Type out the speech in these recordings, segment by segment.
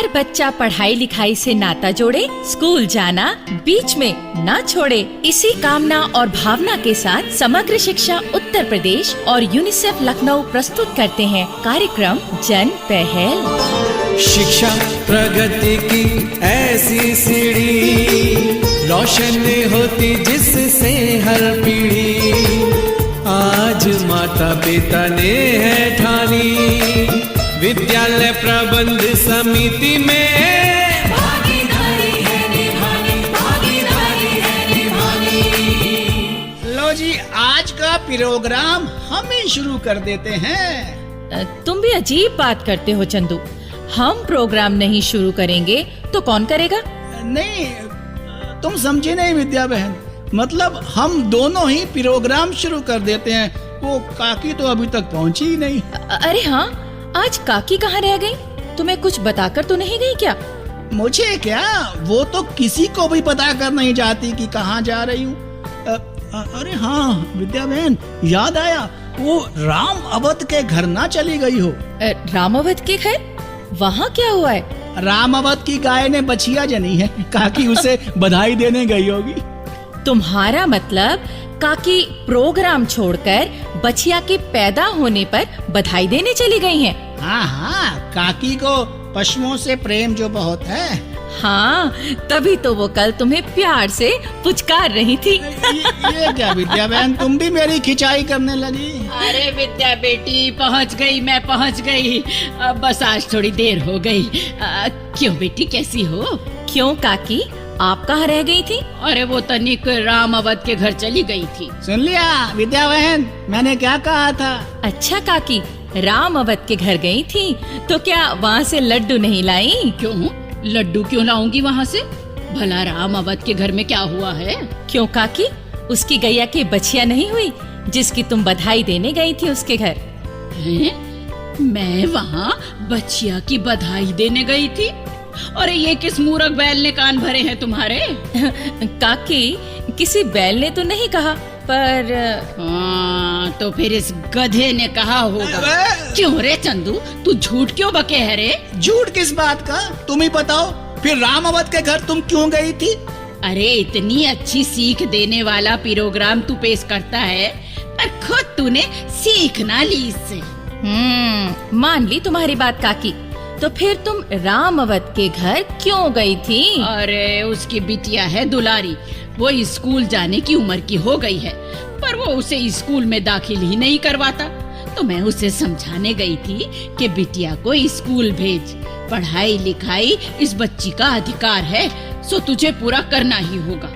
हर बच्चा पढ़ाई लिखाई से नाता जोड़े, स्कूल जाना बीच में ना छोड़े। इसी कामना और भावना के साथ समग्र शिक्षा उत्तर प्रदेश और यूनिसेफ लखनऊ प्रस्तुत करते हैं कार्यक्रम जन पहल। शिक्षा प्रगति की ऐसी सीढ़ी, रोशन होती जिससे हर पीढ़ी। आज माता पिता ने है ठानी, विद्यालय प्रबंध समिति में भागीदारी है निभानी, भागीदारी है निभानी। लो जी, आज का प्रोग्राम हम ही शुरू कर देते हैं। तुम भी अजीब बात करते हो चंदू। हम प्रोग्राम नहीं शुरू करेंगे तो कौन करेगा? नहीं, तुम समझे नहीं विद्या बहन। मतलब हम दोनों ही प्रोग्राम शुरू कर देते हैं। वो काकी तो अभी तक पहुंची ही नहीं। अरे हाँ, आज काकी कहाँ रह गई? तुम्हें कुछ बताकर तो नहीं गई क्या? मुझे क्या, वो तो किसी को भी बता कर नहीं जाती कि कहाँ जा रही हूँ। अरे हाँ विद्या बहन, याद आया, वो राम अवध के घर ना चली गई हो? राम अवध के घर? वहाँ क्या हुआ है? राम अवध की गाय ने बछिया जनी है। काकी उसे बधाई देने गई होगी। तुम्हारा मतलब काकी प्रोग्राम छोड़कर बछिया के पैदा होने पर बधाई देने चली गई हैं? हाँ हाँ, काकी को पशुओं से प्रेम जो बहुत है। हाँ, तभी तो वो कल तुम्हें प्यार से पुचकार रही थी। ये क्या विद्या बहन, तुम भी मेरी खिंचाई करने लगी? अरे विद्या बेटी, पहुंच गई, मैं पहुंच गई। बस आज थोड़ी देर हो गई। क्यों बेटी, कैसी हो? क्यों काकी, आप कहाँ रह गई थी? अरे वो तनिक राम अवध के घर चली गई थी। सुन लिया विद्या बहन, मैंने क्या कहा था? अच्छा काकी, राम अवध के घर गई थी तो क्या वहाँ से लड्डू नहीं लाई? क्यों, लड्डू क्यों लाऊंगी वहाँ से? भला राम अवध के घर में क्या हुआ है? क्यों काकी, उसकी गैया की बछिया नहीं हुई जिसकी तुम बधाई देने गई थी उसके घर? मैं वहाँ बछिया की बधाई देने गई थी? अरे ये किस मूर्ख बैल ने कान भरे हैं तुम्हारे? काकी, किसी बैल ने तो नहीं कहा, पर तो फिर इस गधे ने कहा होगा। क्यों रे चंदू, तू झूठ क्यों बके है रे? झूठ किस बात का, तुम ही बताओ। फिर राम अवध के घर तुम क्यों गई थी? अरे इतनी अच्छी सीख देने वाला प्रोग्राम तू पेश करता है, पर खुद तूने सीख ना ली इससे। मान ली तुम्हारी बात काकी। तो फिर तुम राम अवध के घर क्यों गई थी? अरे उसकी बिटिया है दुलारी, वो स्कूल जाने की उम्र की हो गई है, पर वो उसे स्कूल में दाखिल ही नहीं करवाता। तो मैं उसे समझाने गई थी कि बिटिया को स्कूल भेज, पढ़ाई लिखाई इस बच्ची का अधिकार है, सो तुझे पूरा करना ही होगा।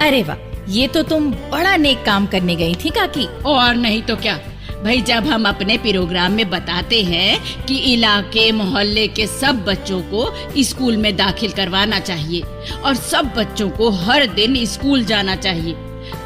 अरे वाह, ये तो तुम बड़ा नेक काम करने गई थी काकी। और नहीं तो क्या भाई, जब हम अपने प्रोग्राम में बताते हैं कि इलाके मोहल्ले के सब बच्चों को स्कूल में दाखिल करवाना चाहिए और सब बच्चों को हर दिन स्कूल जाना चाहिए,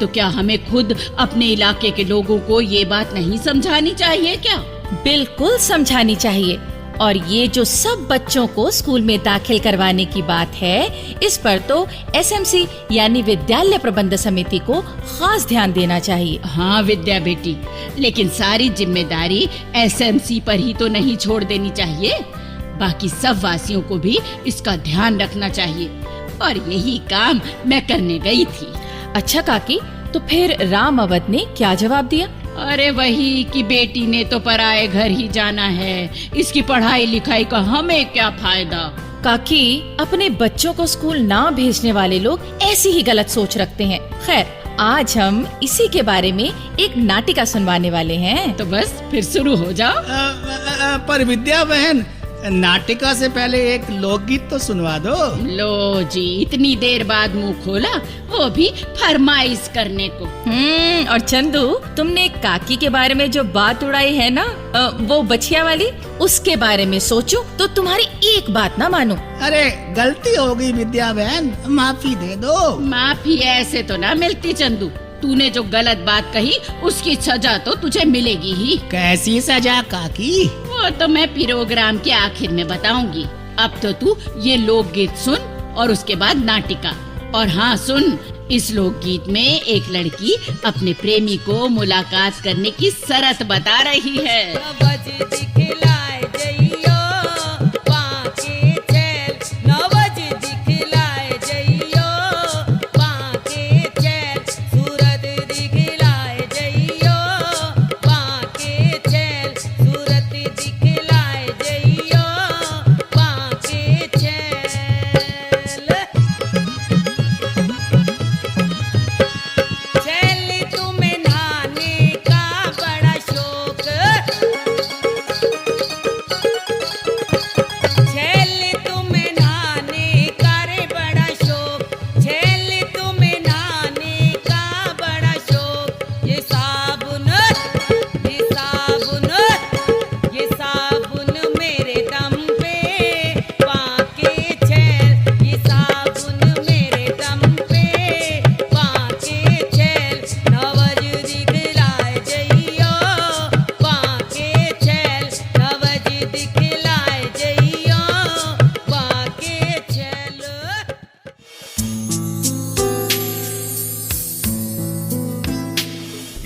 तो क्या हमें खुद अपने इलाके के लोगों को ये बात नहीं समझानी चाहिए क्या? बिल्कुल समझानी चाहिए। और ये जो सब बच्चों को स्कूल में दाखिल करवाने की बात है, इस पर तो एसएमसी यानी विद्यालय प्रबंध समिति को खास ध्यान देना चाहिए। हाँ विद्या बेटी, लेकिन सारी जिम्मेदारी एसएमसी पर ही तो नहीं छोड़ देनी चाहिए, बाकी सब वासियों को भी इसका ध्यान रखना चाहिए। और यही काम मैं करने गई थी। अच्छा काकी, तो फिर राम अवध ने क्या जवाब दिया? अरे वही कि बेटी ने तो पराए घर ही जाना है, इसकी पढ़ाई लिखाई का हमें क्या फायदा। काकी, अपने बच्चों को स्कूल ना भेजने वाले लोग ऐसी ही गलत सोच रखते हैं। खैर, आज हम इसी के बारे में एक नाटिका सुनवाने वाले हैं। तो बस फिर शुरू हो जाओ। पर विद्या बहन, नाटिका से पहले एक लोकगीत तो सुनवा दो। लो जी, इतनी देर बाद मुंह खोला, वो भी फरमाइश करने को। और चंदू, तुमने काकी के बारे में जो बात उड़ाई है ना, वो बछिया वाली, उसके बारे में सोचो तो तुम्हारी एक बात ना मानो। अरे गलती हो गई विद्या बहन, माफी दे दो। माफी ऐसे तो ना मिलती चंदू, तूने जो गलत बात कही उसकी सजा तो तुझे मिलेगी ही। कैसी सजा काकी? वो तो मैं प्रोग्राम के आखिर में बताऊंगी। अब तो तू ये लोकगीत सुन और उसके बाद नाटिका। और हाँ सुन, इस लोकगीत में एक लड़की अपने प्रेमी को मुलाकात करने की शर्त बता रही है।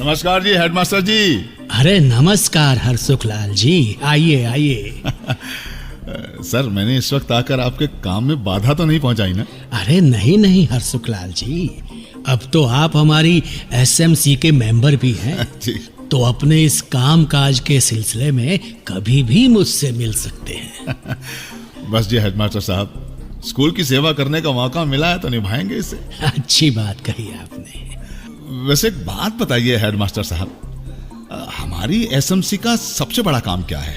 नमस्कार जी हेडमास्टर जी। अरे नमस्कार हरसुखलाल जी, आइए आइए। सर मैंने इस वक्त आकर आपके काम में बाधा तो नहीं पहुंचाई ना? अरे नहीं नहीं हरसुखलाल जी, अब तो आप हमारी एसएमसी के मेंबर भी हैं। जी। तो अपने इस काम काज के सिलसिले में कभी भी मुझसे मिल सकते हैं। बस जी हेडमास्टर साहब, स्कूल की सेवा करने का मौका मिला है तो निभाएंगे इसे। अच्छी बात कही आपने। वैसे एक बात बताइए हेडमास्टर साहब, हमारी एसएमसी का सबसे बड़ा काम क्या है?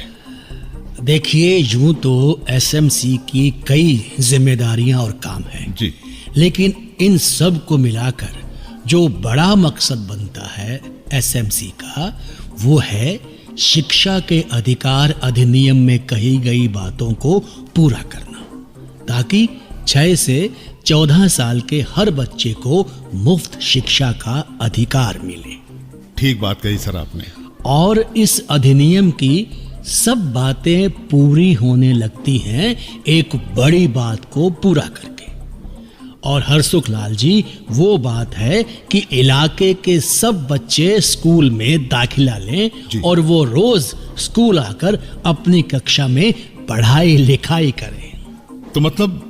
देखिए, यूं तो एसएमसी की कई जिम्मेदारियां और काम हैं, जी। लेकिन इन सब को मिलाकर जो बड़ा मकसद बनता है एसएमसी का, वो है शिक्षा के अधिकार अधिनियम में कही गई बातों को पूरा करना, ताकि 6 से 14 साल के हर बच्चे को मुफ्त शिक्षा का अधिकार मिले। ठीक बात कही सर आपने। और इस अधिनियम की सब बातें पूरी होने लगती हैं एक बड़ी बात को पूरा करके। और हरसुखलाल जी, वो बात है कि इलाके के सब बच्चे स्कूल में दाखिला लें और वो रोज स्कूल आकर अपनी कक्षा में पढ़ाई लिखाई करें। तो मतलब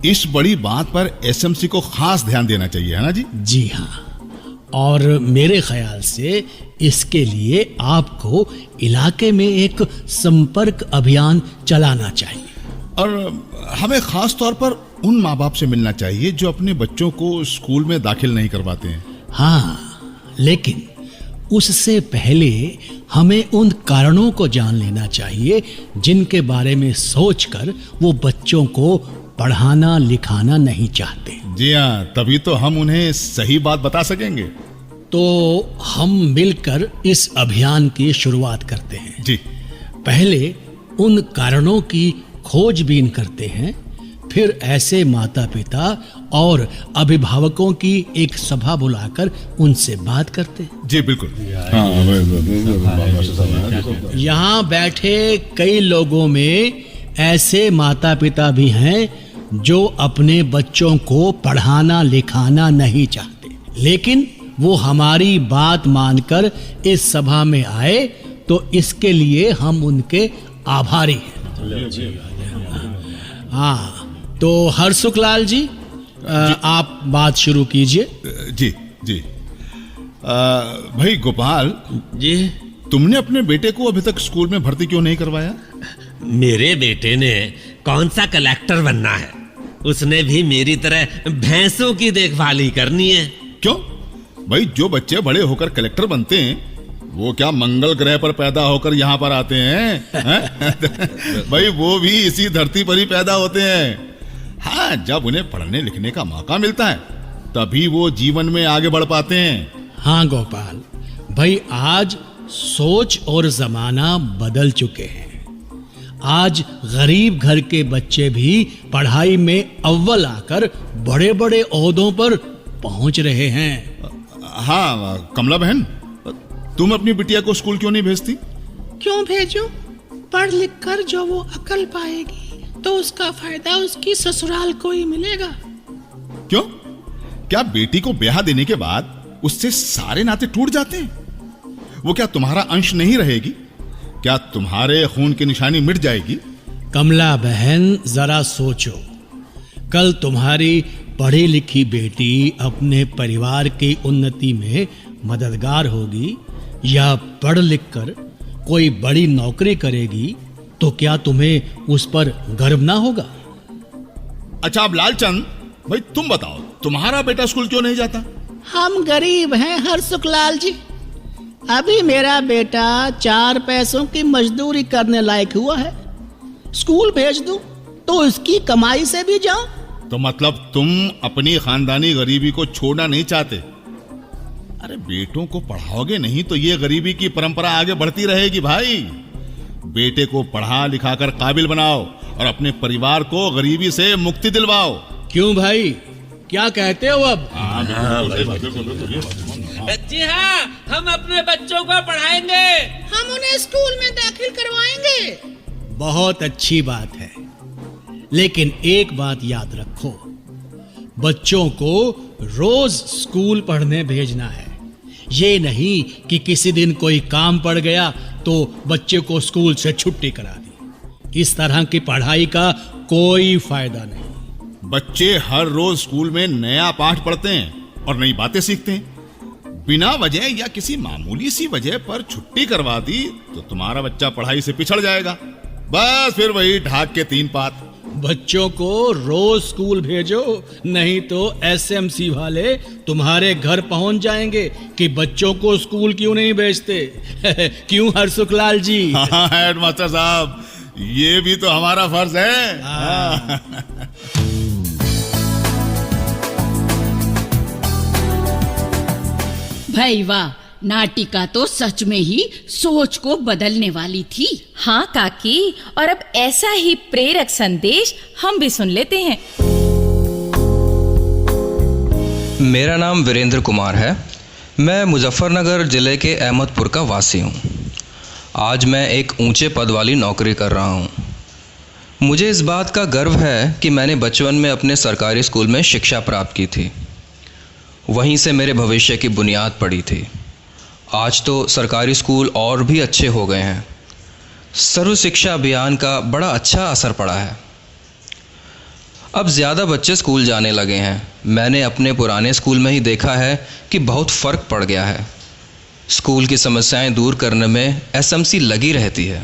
इस बड़ी बात पर एसएमसी को खास ध्यान देना चाहिए, है ना जी? जी हाँ, और मेरे ख्याल से इसके लिए आपको इलाके में एक संपर्क अभियान चलाना चाहिए। और हमें खास तौर पर उन माँ बाप से मिलना चाहिए जो अपने बच्चों को स्कूल में दाखिल नहीं करवाते हैं। हाँ, लेकिन उससे पहले हमें उन कारणों को जान लेना चाहिए जिनके बारे में सोचकर वो बच्चों को पढ़ाना लिखाना नहीं चाहते। जी हाँ, तभी तो हम उन्हें सही बात बता सकेंगे। तो हम मिलकर इस अभियान की शुरुआत करते हैं। जी। पहले उन कारणों की खोजबीन करते हैं, फिर ऐसे माता पिता और अभिभावकों की एक सभा बुलाकर उनसे बात करते हैं। जी बिल्कुल। यहाँ बैठे कई लोगों में ऐसे माता पिता भी हैं जो अपने बच्चों को पढ़ाना लिखाना नहीं चाहते, लेकिन वो हमारी बात मानकर इस सभा में आए, तो इसके लिए हम उनके आभारी हैं। हाँ, तो हरसुखलाल जी, आप बात शुरू कीजिए। जी जी। भाई गोपाल जी, तुमने अपने बेटे को अभी तक स्कूल में भर्ती क्यों नहीं करवाया? मेरे बेटे ने कौन सा कलेक्टर बनना है, उसने भी मेरी तरह भैंसों की देखभाल ही करनी है। क्यों भाई, जो बच्चे बड़े होकर कलेक्टर बनते हैं वो क्या मंगल ग्रह पर पैदा होकर यहाँ पर आते हैं? भाई वो भी इसी धरती पर ही पैदा होते हैं। हाँ, जब उन्हें पढ़ने लिखने का मौका मिलता है तभी वो जीवन में आगे बढ़ पाते हैं। हाँ गोपाल भाई, आज सोच और जमाना बदल चुके हैं। आज गरीब घर के बच्चे भी पढ़ाई में अव्वल आकर बड़े बड़े ओहदों पर पहुंच रहे हैं। हाँ कमला बहन, तुम अपनी बिटिया को स्कूल क्यों नहीं भेजती? क्यों भेजूं? पढ़ लिख कर जो वो अकल पाएगी तो उसका फायदा उसकी ससुराल को ही मिलेगा। क्यों? क्या बेटी को ब्याह देने के बाद उससे सारे नाते टूट जाते हैं? वो क्या तुम्हारा अंश नहीं रहेगी? क्या तुम्हारे खून की निशानी मिट जाएगी? कमला बहन, जरा सोचो, कल तुम्हारी पढ़ी लिखी बेटी अपने परिवार की उन्नति में मददगार होगी या पढ़ लिख कर कोई बड़ी नौकरी करेगी, तो क्या तुम्हें उस पर गर्व ना होगा? अच्छा, अब लालचंद भाई तुम बताओ, तुम्हारा बेटा स्कूल क्यों नहीं जाता? हम गरीब हैं हरसुखलाल जी। अभी मेरा बेटा 4 पैसों की मजदूरी करने लायक हुआ है। स्कूल भेज दूं तो इसकी कमाई से भी जाऊं। तो मतलब तुम अपनी खानदानी गरीबी को छोड़ना नहीं चाहते? अरे बेटों को पढ़ाओगे नहीं तो ये गरीबी की परंपरा आगे बढ़ती रहेगी भाई। बेटे को पढ़ा लिखा कर काबिल बनाओ और अपने परिवार को गरीबी से मुक्ति दिलवाओ। क्यों भाई, क्या कहते हो अब? जी हाँ, हम अपने बच्चों को पढ़ाएंगे। हम उन्हें स्कूल में दाखिल करवाएंगे। बहुत अच्छी बात है, लेकिन एक बात याद रखो, बच्चों को रोज स्कूल पढ़ने भेजना है। ये नहीं कि किसी दिन कोई काम पड़ गया तो बच्चे को स्कूल से छुट्टी करा दी। इस तरह की पढ़ाई का कोई फायदा नहीं। बच्चे हर रोज स्कूल में नया पाठ पढ़ते हैं और नई बातें सीखते हैं। बिना वजह या किसी मामूली सी वजह पर छुट्टी करवा दी तो तुम्हारा बच्चा पढ़ाई से पिछड़ जाएगा। बस फिर वही ढाक के 3 पात। बच्चों को रोज स्कूल भेजो, नहीं तो एसएमसी वाले तुम्हारे घर पहुंच जाएंगे कि बच्चों को स्कूल क्यों नहीं भेजते। क्यों हरसुखलाल जी? हाँ हेडमास्टर साहब, ये भी तो हमारा फर्ज है। भाई वाह, नाटिका तो सच में ही सोच को बदलने वाली थी। हाँ काकी, और अब ऐसा ही प्रेरक संदेश हम भी सुन लेते हैं। मेरा नाम वीरेंद्र कुमार है। मैं मुजफ्फरनगर जिले के अहमदपुर का वासी हूँ। आज मैं एक ऊंचे पद वाली नौकरी कर रहा हूँ। मुझे इस बात का गर्व है कि मैंने बचपन में अपने सरकारी स्कूल में शिक्षा प्राप्त की थी। वहीं से मेरे भविष्य की बुनियाद पड़ी थी। आज तो सरकारी स्कूल और भी अच्छे हो गए हैं। सर्व शिक्षा अभियान का बड़ा अच्छा असर पड़ा है। अब ज़्यादा बच्चे स्कूल जाने लगे हैं। मैंने अपने पुराने स्कूल में ही देखा है कि बहुत फ़र्क पड़ गया है। स्कूल की समस्याएं दूर करने में एसएमसी लगी रहती है।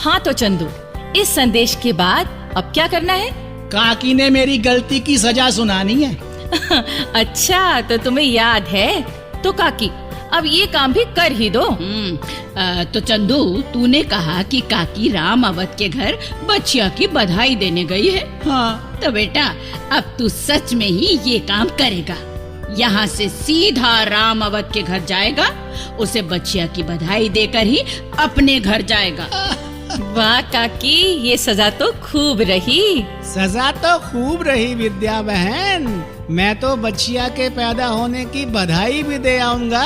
हाँ तो चंदू, इस संदेश के बाद अब क्या करना है? काकी ने मेरी गलती की सजा सुनानी है। अच्छा, तो तुम्हें याद है। तो काकी, अब ये काम भी कर ही दो। तो चंदू, तूने कहा कि काकी राम अवध के घर बच्चिया की बधाई देने गई है। हाँ, तो बेटा, अब तू सच में ही ये काम करेगा। यहाँ से सीधा राम अवध के घर जाएगा, उसे बच्चिया की बधाई देकर ही अपने घर जाएगा। वाह काकी, ये सजा तो खूब रही। सजा तो खूब रही विद्या बहन। मैं तो बच्चिया के पैदा होने की बधाई भी दे आऊंगा।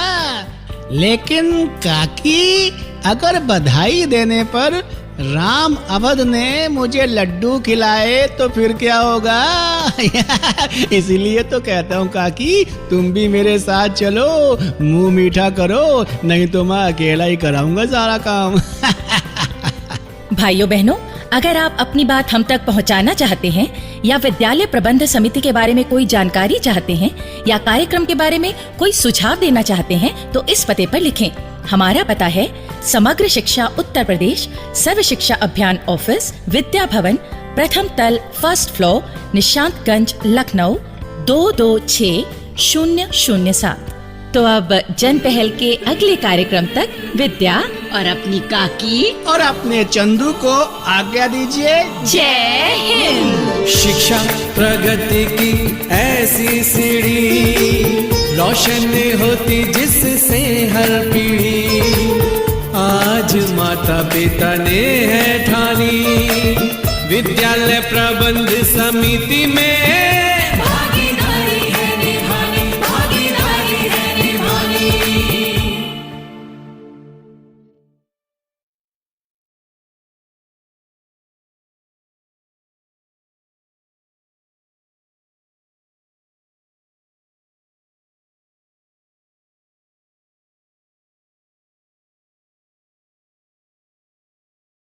लेकिन काकी, अगर बधाई देने पर राम अवध ने मुझे लड्डू खिलाए तो फिर क्या होगा? इसीलिए तो कहता हूँ काकी, तुम भी मेरे साथ चलो, मुंह मीठा करो, नहीं तो मैं अकेला ही कराऊंगा सारा काम। भाइयों बहनों, अगर आप अपनी बात हम तक पहुंचाना चाहते हैं या विद्यालय प्रबंध समिति के बारे में कोई जानकारी चाहते हैं या कार्यक्रम के बारे में कोई सुझाव देना चाहते हैं तो इस पते पर लिखें। हमारा पता है समग्र शिक्षा उत्तर प्रदेश, सर्व शिक्षा अभियान ऑफिस, विद्या भवन, प्रथम तल, फर्स्ट फ्लोर, निशांतगंज, लखनऊ 226007। तो अब जन पहल के अगले कार्यक्रम तक विद्या और अपनी काकी और अपने चंदू को आज्ञा दीजिए। जय हिंद। शिक्षा प्रगति की ऐसी सीढ़ी, रोशन होती जिससे हर पीढ़ी। आज माता पिता ने है ठानी, विद्यालय प्रबंध समिति में